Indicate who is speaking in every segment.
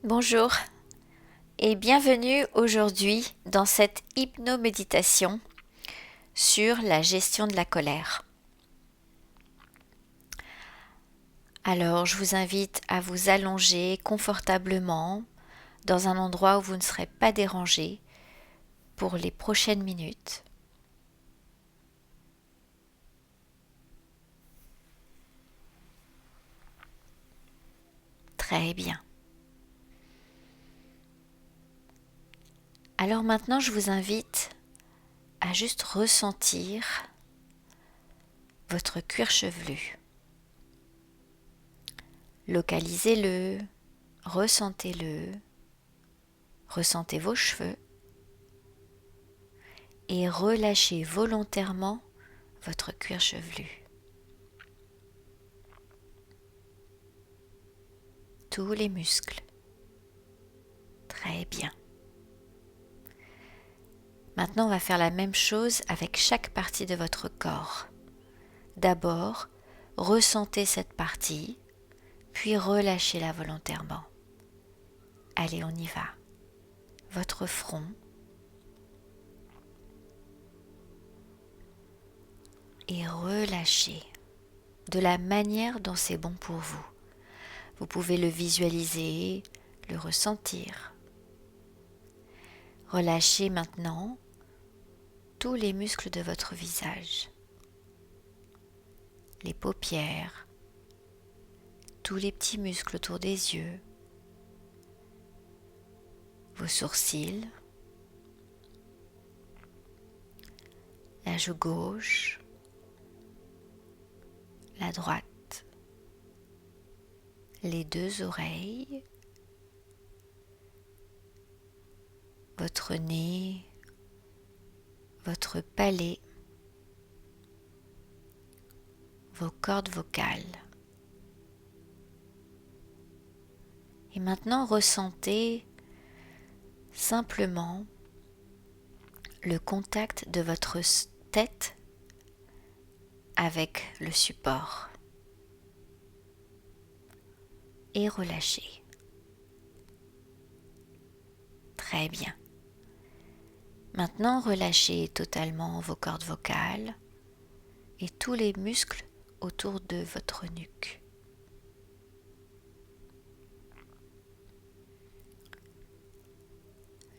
Speaker 1: Bonjour et bienvenue aujourd'hui dans cette hypnoméditation sur la gestion de la colère. Alors, je vous invite à vous allonger confortablement dans un endroit où vous ne serez pas dérangé pour les prochaines minutes. Très bien. Alors maintenant, je vous invite à juste ressentir votre cuir chevelu. Localisez-le, ressentez-le, ressentez vos cheveux et relâchez volontairement votre cuir chevelu. Tous les muscles. Très bien. Maintenant, on va faire la même chose avec chaque partie de votre corps. D'abord, ressentez cette partie, puis relâchez-la volontairement. Allez, on y va. Votre front. Et relâchez de la manière dont c'est bon pour vous. Vous pouvez le visualiser, le ressentir. Relâchez maintenant tous les muscles de votre visage. Les paupières, tous les petits muscles autour des yeux, vos sourcils, la joue gauche, la droite, les deux oreilles, votre nez, votre palais, vos cordes vocales. Et maintenant, ressentez simplement le contact de votre tête avec le support. Et relâchez. Très bien. Maintenant, relâchez totalement vos cordes vocales et tous les muscles autour de votre nuque.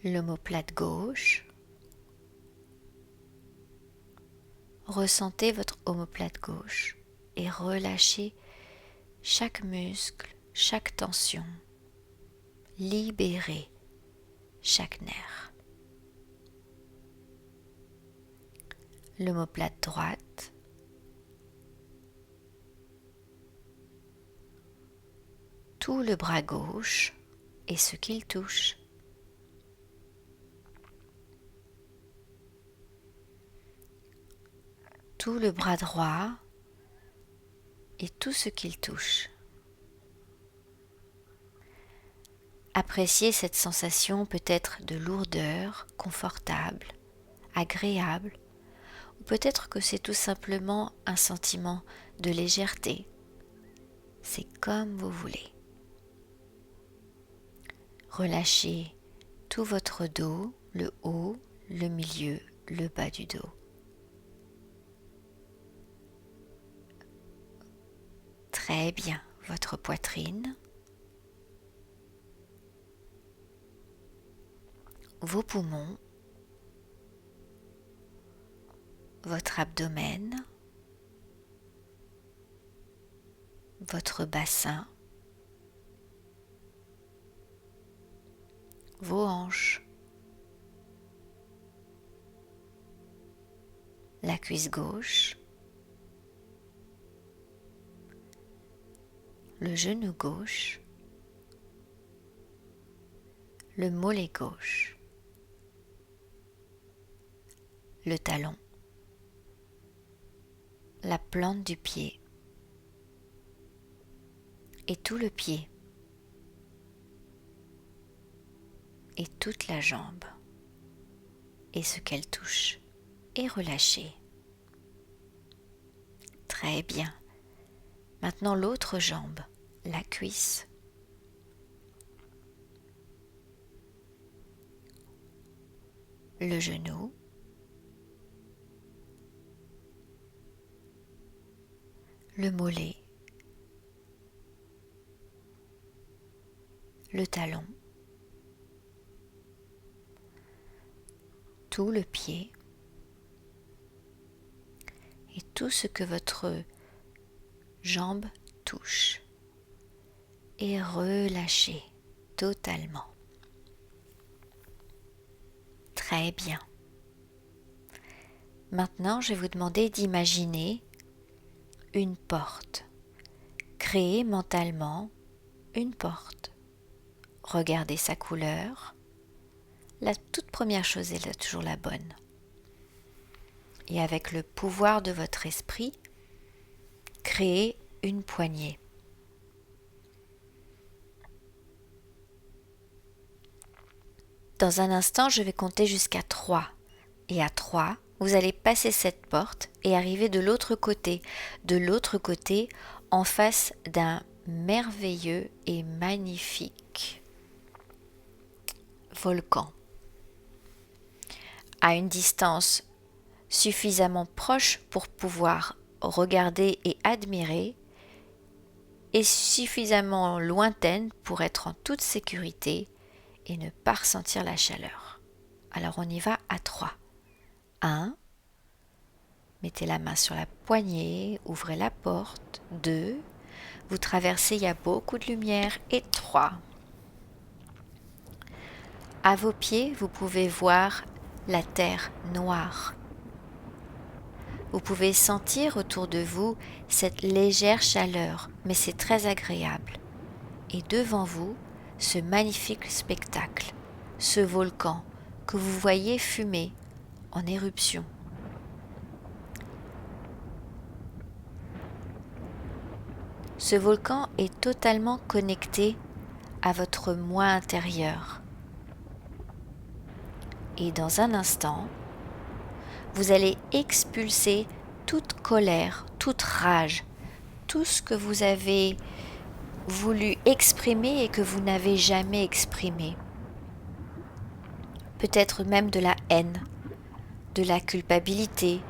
Speaker 1: L'omoplate gauche. Ressentez votre omoplate gauche et relâchez chaque muscle, chaque tension. Libérez chaque nerf. L'omoplate droite. Tout le bras gauche et ce qu'il touche. Tout le bras droit et tout ce qu'il touche. Appréciez cette sensation peut-être de lourdeur, confortable, agréable, ou peut-être que c'est tout simplement un sentiment de légèreté. C'est comme vous voulez. Relâchez tout votre dos, le haut, le milieu, le bas du dos. Très bien, votre poitrine, vos poumons, votre abdomen, votre bassin, vos hanches, la cuisse gauche, le genou gauche, le mollet gauche, le talon, la plante du pied et tout le pied et toute la jambe et ce qu'elle touche et relâchez. Très bien. Maintenant l'autre jambe, la cuisse, le genou, le mollet, le talon, tout le pied et tout ce que votre jambe touche et relâchez totalement. Très bien. Maintenant, je vais vous demander d'imaginer une porte. Créez mentalement une porte. Regardez sa couleur. La toute première chose est toujours la bonne. Et avec le pouvoir de votre esprit, créez une poignée. Dans un instant, je vais compter jusqu'à 3. Et à 3, vous allez passer cette porte et arriver de l'autre côté. De l'autre côté, en face d'un merveilleux et magnifique volcan. À une distance suffisamment proche pour pouvoir regarder et admirer, et suffisamment lointaine pour être en toute sécurité et ne pas ressentir la chaleur. Alors on y va à 3. 1. Mettez la main sur la poignée, ouvrez la porte. 2. Vous traversez, il y a beaucoup de lumière. Et 3. À vos pieds, vous pouvez voir la terre noire. Vous pouvez sentir autour de vous cette légère chaleur, mais c'est très agréable. Et devant vous, ce magnifique spectacle, ce volcan que vous voyez fumer en éruption. Ce volcan est totalement connecté à votre moi intérieur. Et dans un instant, vous allez expulser toute colère, toute rage, tout ce que vous avez voulu exprimer et que vous n'avez jamais exprimé. Peut-être même de la haine, de la culpabilité,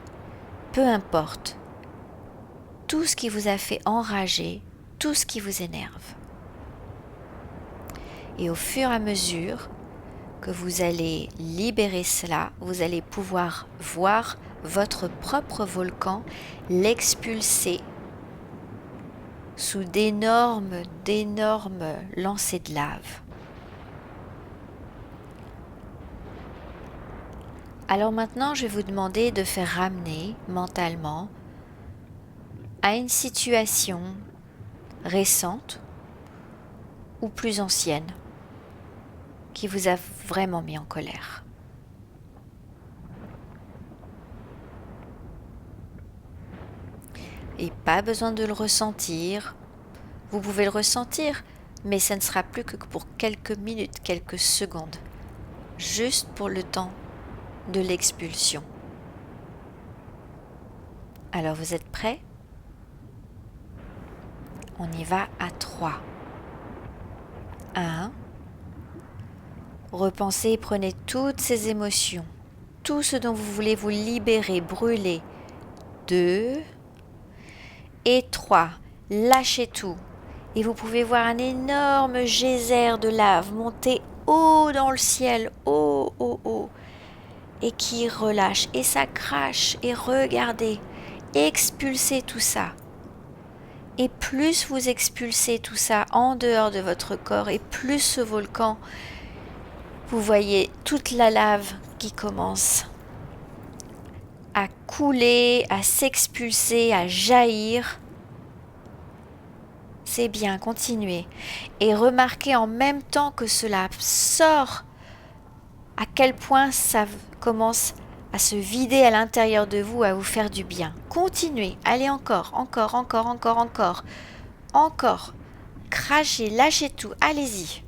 Speaker 1: peu importe. Tout ce qui vous a fait enrager, tout ce qui vous énerve. Et au fur et à mesure que vous allez libérer cela, vous allez pouvoir voir votre propre volcan l'expulser sous d'énormes lancées de lave. Alors maintenant, je vais vous demander de faire ramener mentalement à une situation récente ou plus ancienne qui vous a vraiment mis en colère. Et pas besoin de le ressentir. Vous pouvez le ressentir, mais ça ne sera plus que pour quelques minutes, quelques secondes. Juste pour le temps de l'expulsion. Alors vous êtes prêts ? On y va à 3. 1. Repensez et prenez toutes ces émotions, tout ce dont vous voulez vous libérer, brûler. 2. Et 3. Lâchez tout. Et vous pouvez voir un énorme geyser de lave monter haut dans le ciel, haut, et qui relâche. Et ça crache. Et regardez, expulsez tout ça. Et plus vous expulsez tout ça en dehors de votre corps, et plus ce volcan, vous voyez toute la lave qui commence à couler, à s'expulser, à jaillir. C'est bien, continuez. Et remarquez en même temps que cela sort, à quel point ça commence à se vider à l'intérieur de vous, à vous faire du bien. Continuez, allez encore. Crachez, lâchez tout, allez-y.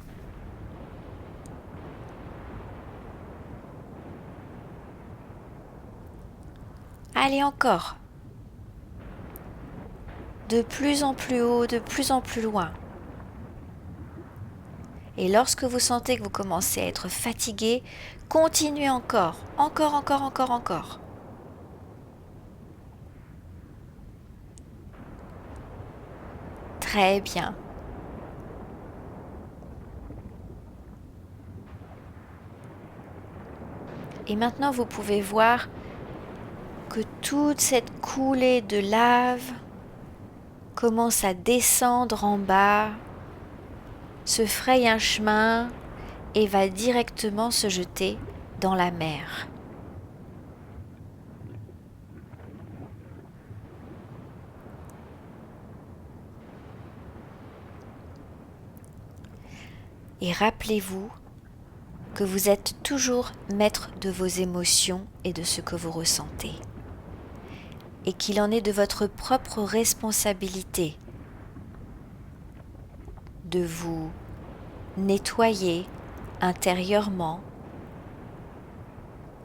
Speaker 1: Allez encore. De plus en plus haut, de plus en plus loin. Et lorsque vous sentez que vous commencez à être fatigué, continuez encore. Très bien. Et maintenant, vous pouvez voir que toute cette coulée de lave commence à descendre en bas, se fraye un chemin et va directement se jeter dans la mer. Et rappelez-vous que vous êtes toujours maître de vos émotions et de ce que vous ressentez. Et qu'il en est de votre propre responsabilité de vous nettoyer intérieurement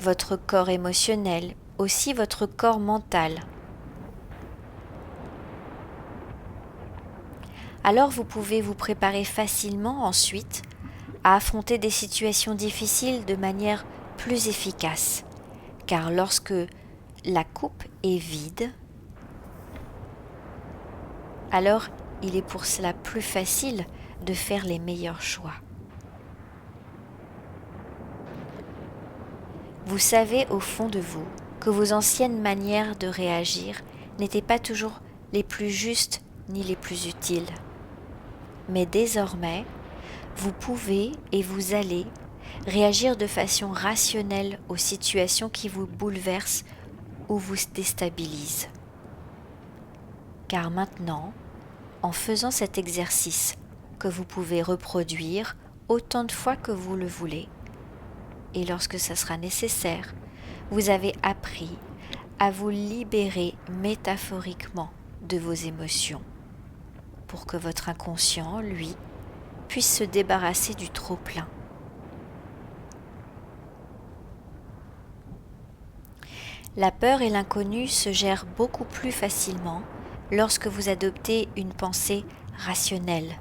Speaker 1: votre corps émotionnel, aussi votre corps mental. Alors vous pouvez vous préparer facilement ensuite à affronter des situations difficiles de manière plus efficace. Car lorsque la coupe est vide, alors il est pour cela plus facile de faire les meilleurs choix. Vous savez au fond de vous que vos anciennes manières de réagir n'étaient pas toujours les plus justes ni les plus utiles. Mais désormais, vous pouvez et vous allez réagir de façon rationnelle aux situations qui vous bouleversent ou vous déstabilisent. Car maintenant, en faisant cet exercice que vous pouvez reproduire autant de fois que vous le voulez, et lorsque ça sera nécessaire, vous avez appris à vous libérer métaphoriquement de vos émotions pour que votre inconscient, lui, puisse se débarrasser du trop-plein. La peur et l'inconnu se gèrent beaucoup plus facilement lorsque vous adoptez une pensée rationnelle.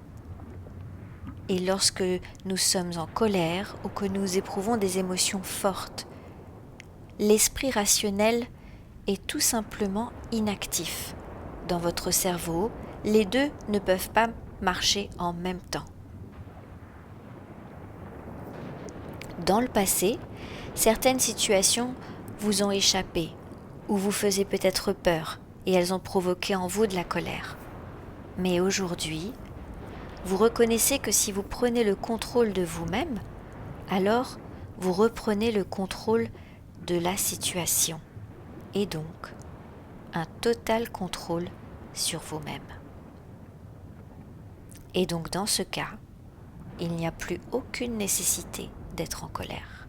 Speaker 1: Et lorsque nous sommes en colère ou que nous éprouvons des émotions fortes, l'esprit rationnel est tout simplement inactif. Dans votre cerveau, les deux ne peuvent pas marcher en même temps. Dans le passé, certaines situations vous ont échappé ou vous faisaient peut-être peur et elles ont provoqué en vous de la colère. Mais aujourd'hui, vous reconnaissez que si vous prenez le contrôle de vous-même, alors vous reprenez le contrôle de la situation et donc un total contrôle sur vous-même. Et donc dans ce cas, il n'y a plus aucune nécessité d'être en colère.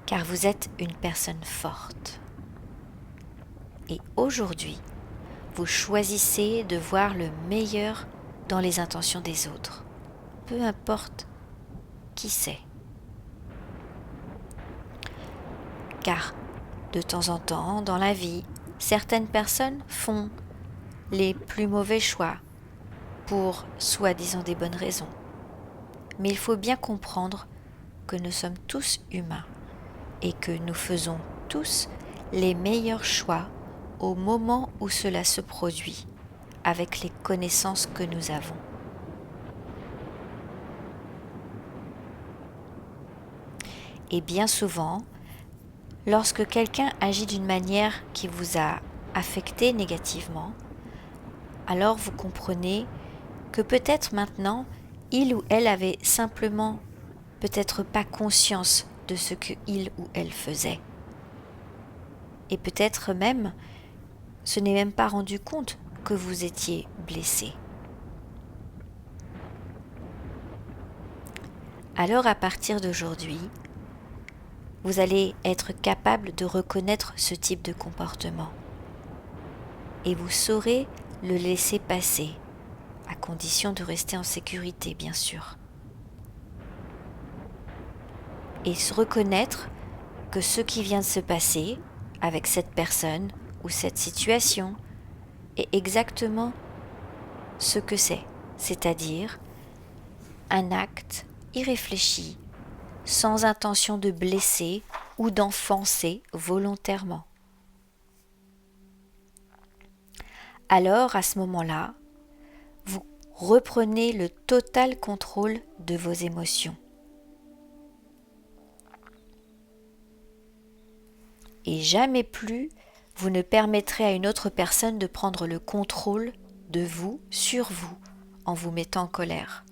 Speaker 1: Car vous êtes une personne forte. Et aujourd'hui, vous choisissez de voir le meilleur dans les intentions des autres, peu importe qui c'est. Car de temps en temps, dans la vie, certaines personnes font les plus mauvais choix pour soi-disant des bonnes raisons. Mais il faut bien comprendre que nous sommes tous humains et que nous faisons tous les meilleurs choix au moment où cela se produit, avec les connaissances que nous avons. Et bien souvent, lorsque quelqu'un agit d'une manière qui vous a affecté négativement, alors vous comprenez que peut-être maintenant, il ou elle avait simplement peut-être pas conscience de ce que il ou elle faisait. Et peut-être même, ce n'est même pas rendu compte que vous étiez blessé. Alors à partir d'aujourd'hui, vous allez être capable de reconnaître ce type de comportement. Et vous saurez le laisser passer, à condition de rester en sécurité, bien sûr. Et se reconnaître que ce qui vient de se passer avec cette personne ou cette situation est exactement ce que c'est. c'est-à-dire un acte irréfléchi, sans intention de blesser ou d'enfoncer volontairement. Alors, à ce moment-là, vous reprenez le total contrôle de vos émotions. Et jamais plus vous ne permettrez à une autre personne de prendre le contrôle de vous, sur vous, en vous mettant en colère.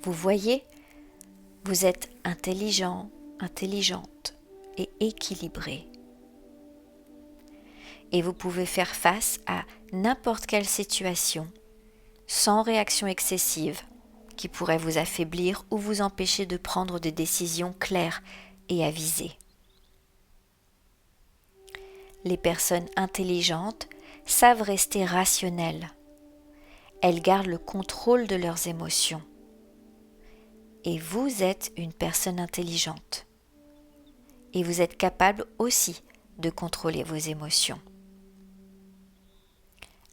Speaker 1: Vous voyez, vous êtes intelligent, intelligente et équilibré. Et vous pouvez faire face à n'importe quelle situation sans réaction excessive qui pourrait vous affaiblir ou vous empêcher de prendre des décisions claires et avisées. Les personnes intelligentes savent rester rationnelles. Elles gardent le contrôle de leurs émotions. Et vous êtes une personne intelligente. Et vous êtes capable aussi de contrôler vos émotions.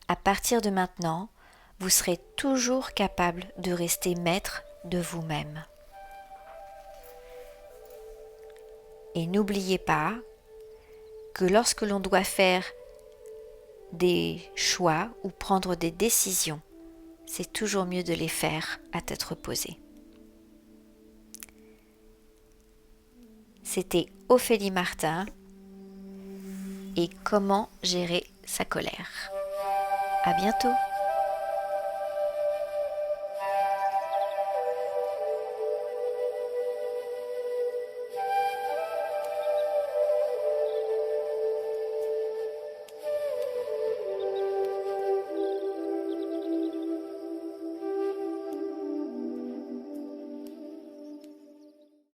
Speaker 1: À partir de maintenant, vous serez toujours capable de rester maître de vous-même. Et n'oubliez pas que lorsque l'on doit faire des choix ou prendre des décisions, c'est toujours mieux de les faire à tête reposée. C'était Ophélie Martin et comment gérer sa colère. À bientôt!